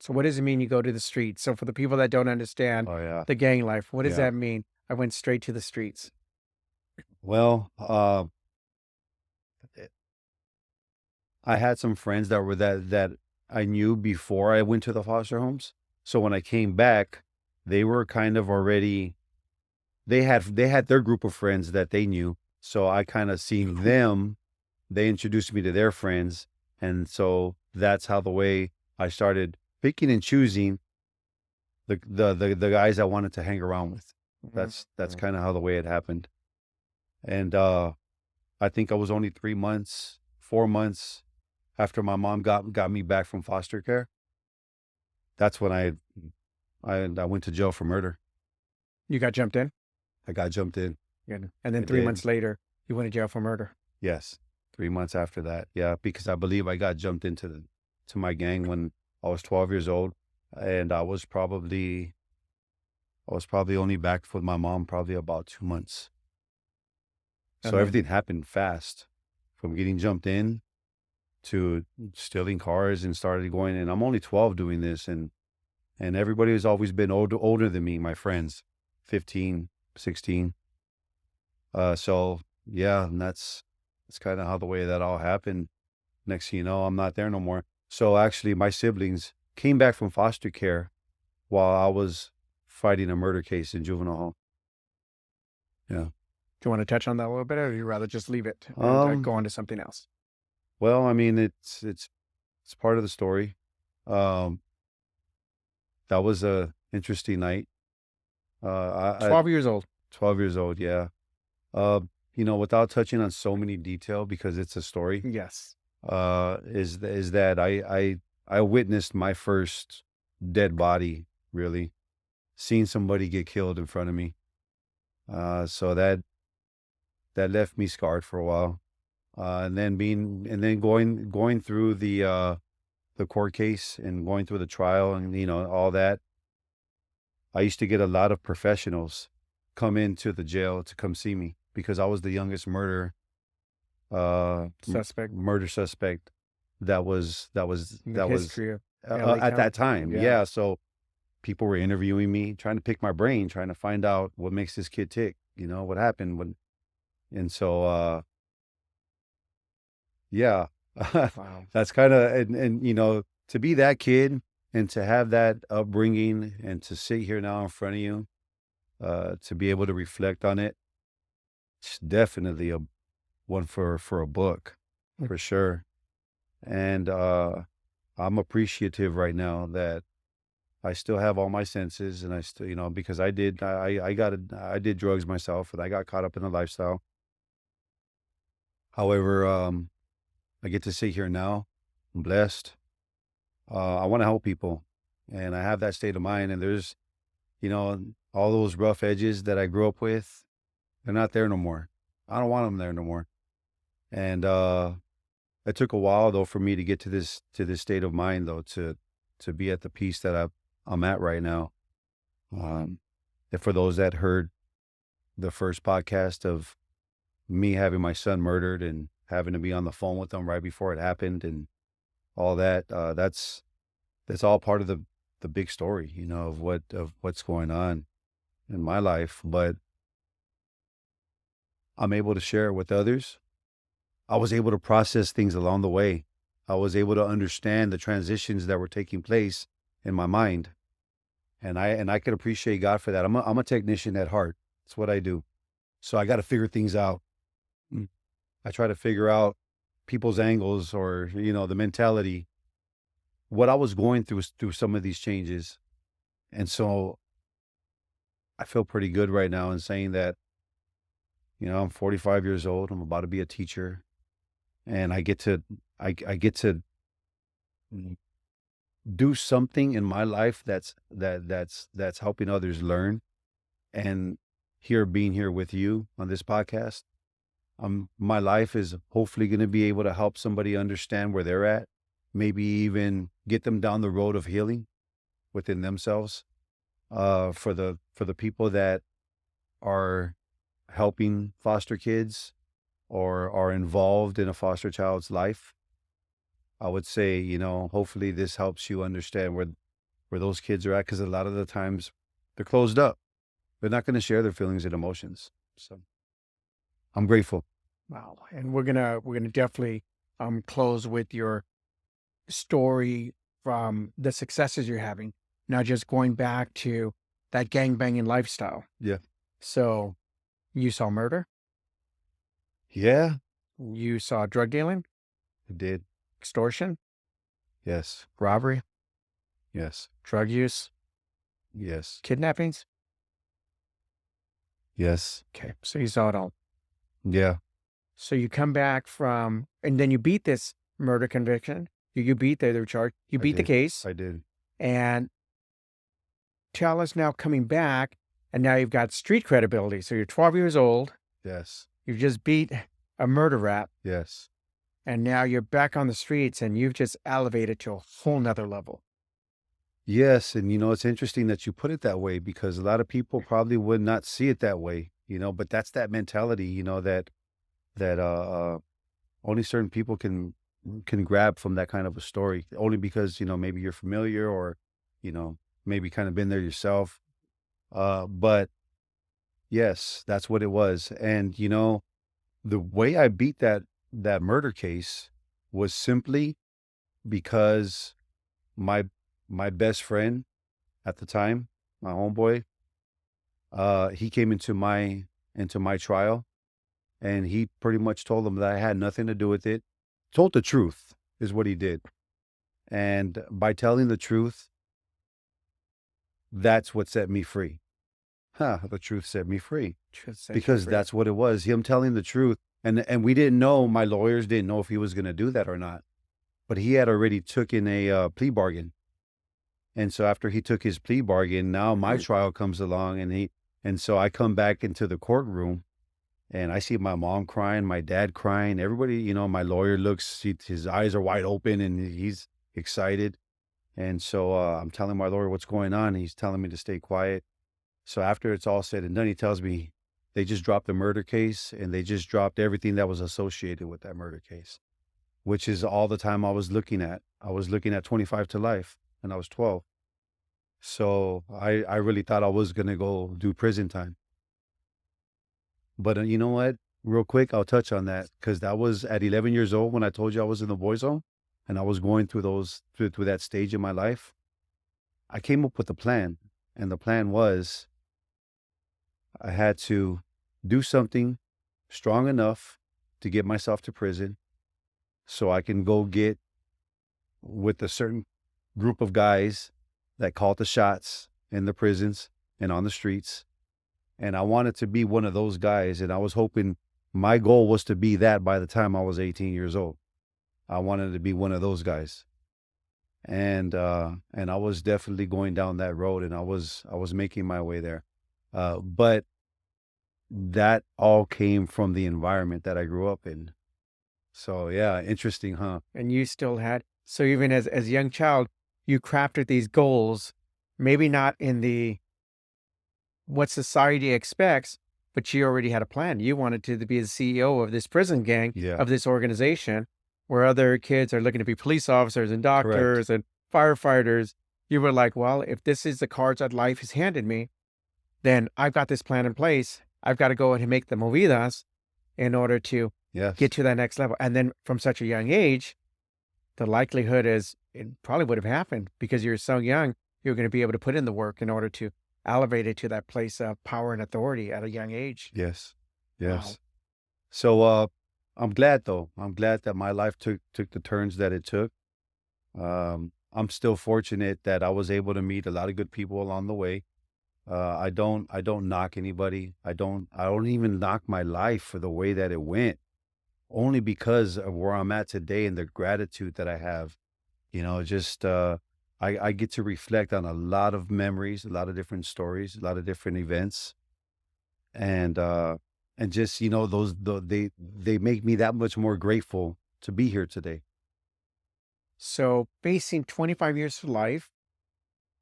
So what does it mean you go to the streets? So for the people that don't understand Oh yeah, the gang life, what does yeah. that mean? I went straight to the streets. Well, I had some friends that were that I knew before I went to the foster homes. So when I came back, they were kind of already they had their group of friends that they knew. So I kind of seen them, they introduced me to their friends. And so that's how the way I started picking and choosing the guys I wanted to hang around with. That's Mhm. kind of how the way it happened. And I think I was only 3 months, 4 months after my mom got me back from foster care. That's when I went to jail for murder. You got jumped in? I got jumped in. Yeah. And then I 3 did. months later, you went to jail for murder. Yes. 3 months after that. Yeah, because I believe I got jumped into to my gang when I was 12 years old. And I was probably only back with my mom probably about 2 months. So And then everything happened fast from getting jumped in to stealing cars and started going. And I'm only 12 doing this. And everybody has always been older than me, my friends, 15, 16. So yeah, and that's kind of how the way that all happened. Next thing you know, I'm not there no more. So actually, my siblings came back from foster care while I was fighting a murder case in juvenile hall. Yeah. do you want to touch on that a little bit, or do you rather just leave it and Um. go on to something else? Well, I mean, it's part of the story. Um. That was a interesting night. I 12 years old. 12 years old. Yeah. Uh. Without touching on so many detail because it's a story. Yes. Is that I witnessed my first dead body, really, seeing somebody get killed in front of me. So that left me scarred for a while. And then going through the court case and going through the trial and all that. I used to get a lot of professionals come into the jail to come see me because I was the youngest Suspect murder suspect in the history of LA at that County. time. Yeah. Yeah, so people were interviewing me, trying to pick my brain, trying to find out what makes this kid tick. What happened when, and so yeah, Wow. that's kind of and to be that kid and to have that upbringing and to sit here now in front of you, to be able to reflect on it, it's definitely a one for a book, Mm. for sure. And I'm appreciative right now that I still have all my senses, and I still, because I did drugs myself, and I got caught up in the lifestyle. However, I get to sit here now. I'm blessed. I want to help people, and I have that state of mind. And there's, all those rough edges that I grew up with, they're not there no more. I don't want them there no more. And it took a while though for me to get to this state of mind though to be at the peace that I'm at right now. Um, and for those that heard the first podcast of me having my son murdered and having to be on the phone with them right before it happened and all that, that's all part of the big story, of what's going on in my life. But I'm able to share it with others. I was able to process things along the way. I was able to understand the transitions that were taking place in my mind. And I could appreciate God for that. I'm a technician at heart. That's what I do. So I got to figure things out. Mm. I try to figure out people's angles or, the mentality, what I was going through some of these changes. And so I feel pretty good right now in saying that, I'm 45 years old. I'm about to be a teacher and I get to mm, do something in my life that's helping others learn. And here, being here with you on this podcast, my life is hopefully going to be able to help somebody understand where they're at, maybe even get them down the road of healing within themselves. For the people that are helping foster kids or are involved in a foster child's life, I would say, hopefully this helps you understand where those kids are at, because a lot of the times they're closed up. They're not going to share their feelings and emotions. So I'm grateful. Wow. And we're gonna definitely close with your story from the successes you're having. Now just going back to that gangbanging lifestyle. Yeah. So you saw murder, Yeah, you saw drug dealing, it did. extortion, Yes. robbery, Yes. drug use, Yes. kidnappings. Yes. Okay. So you saw it all. Yeah. So you come back from, and then you beat this murder conviction. You beat the charge. You I beat the did. case. I did. And tell us now coming back, and now you've got street credibility. So you're 12 years old. Yes. You've just beat a murder rap. Yes. And now you're back on the streets and you've just elevated to a whole nother level. Yes. And, it's interesting that you put it that way, because a lot of people probably would not see it that way, but that's that mentality, that only certain people can grab from that kind of a story, only because, maybe you're familiar, or, maybe kind of been there yourself. But yes, that's what it was. And, the way I beat that murder case was simply because my best friend at the time, my homeboy, he came into my trial, and he pretty much told them that I had nothing to do with it. Told the truth is what he did. And by telling the truth, that's what set me free. The truth set me free, because that's what it was. Him telling the truth. And we didn't know, my lawyers didn't know if he was going to do that or not, but he had already taken a plea bargain. And so after he took his plea bargain, now my trial comes along, and so I come back into the courtroom, and I see my mom crying, my dad crying, everybody, my lawyer looks, his eyes are wide open and he's excited. And so I'm telling my lawyer what's going on. He's telling me to stay quiet. So after it's all said and done, he tells me they just dropped the murder case, and they just dropped everything that was associated with that murder case, which is all the time I was looking at. I was looking at 25 to life, and I was 12. So I really thought I was going to go do prison time. But you know what? Real quick, I'll touch on that, because that was at 11 years old when I told you I was in the boy zone, and I was going through through that stage in my life. I came up with a plan, and the plan was I had to do something strong enough to get myself to prison, so I can go get with a certain group of guys that called the shots in the prisons and on the streets. And I wanted to be one of those guys. And I was hoping, my goal was to be that by the time I was 18 years old. I wanted to be one of those guys. And I was definitely going down that road, and I was making my way there. But that all came from the environment that I grew up in. So yeah, interesting, huh? And you still had, so even as a young child, you crafted these goals, maybe not in the what society expects, but you already had a plan. You wanted to be the CEO of this prison gang, Yeah. of this organization, where other kids are looking to be police officers and doctors and firefighters. You were like, well, if this is the cards that life has handed me, then I've got this plan in place. I've got to go ahead and make the movidas in order to Yes. get to that next level. And then from such a young age, the likelihood is it probably would have happened, because you're so young, you're going to be able to put in the work in order to elevate it to that place of power and authority at a young age. Yes. Wow. Yes. So I'm glad, though. I'm glad that my life took the turns that it took. I'm still fortunate that I was able to meet a lot of good people along the way. I don't knock anybody. I don't even knock my life for the way that it went, only because of where I'm at today and the gratitude that I have. Just I get to reflect on a lot of memories, a lot of different stories, a lot of different events, and just they make me that much more grateful to be here today. So facing 25 years to life,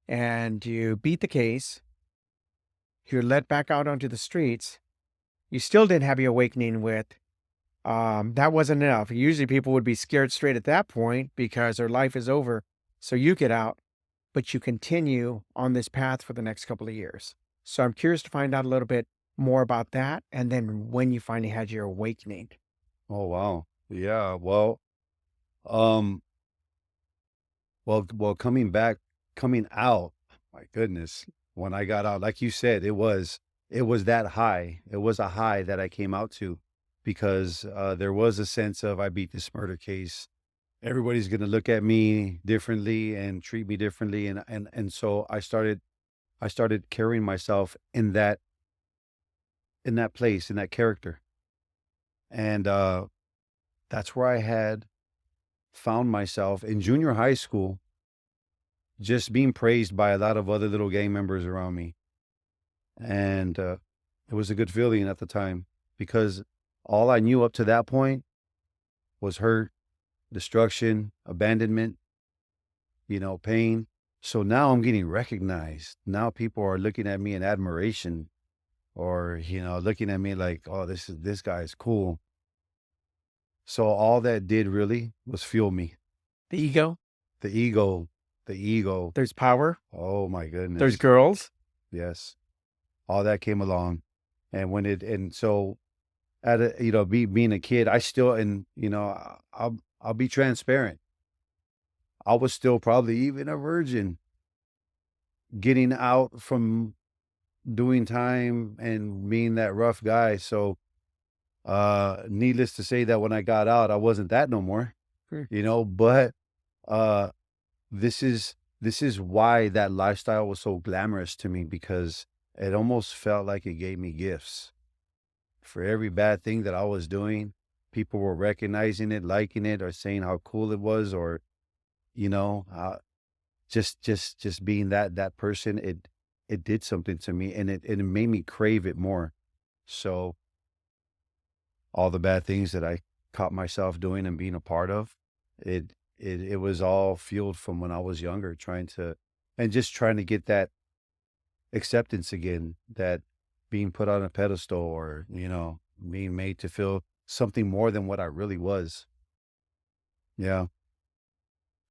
and you beat the case, you're let back out onto the streets, you still didn't have your awakening with, that wasn't enough. Usually people would be scared straight at that point because their life is over. So you get out, but you continue on this path for the next couple of years. So I'm curious to find out a little bit more about that, and then when you finally had your awakening. Oh, wow. Yeah. Well, um, coming out, my goodness, when I got out, like you said, it was that high. It was a high that I came out to because there was a sense of I beat this murder case. Everybody's gonna look at me differently and treat me differently, and so I started carrying myself in that place, in that character, and that's where I had found myself in junior high school, just being praised by a lot of other little gang members around me. And it was a good feeling at the time because all I knew up to that point was hurt, destruction, abandonment, pain. So now I'm getting recognized. Now people are looking at me in admiration or, looking at me like, oh, this guy is cool. So all that did really was fuel me. The ego? The ego, the ego. There's power. Oh my goodness. There's girls. Yes. All that came along. And so being a kid, I still, I'll be transparent. I was still probably even a virgin getting out from doing time and being that rough guy. So, needless to say that when I got out, I wasn't that no more, but, this is why that lifestyle was so glamorous to me because it almost felt like it gave me gifts. For every bad thing that I was doing, people were recognizing it, liking it, or saying how cool it was, or just being that person. It did something to me, and it made me crave it more. So all the bad things that I caught myself doing and being a part of, it was all fueled from when I was younger, trying to get that acceptance again, that being put on a pedestal or, being made to feel something more than what I really was. Yeah.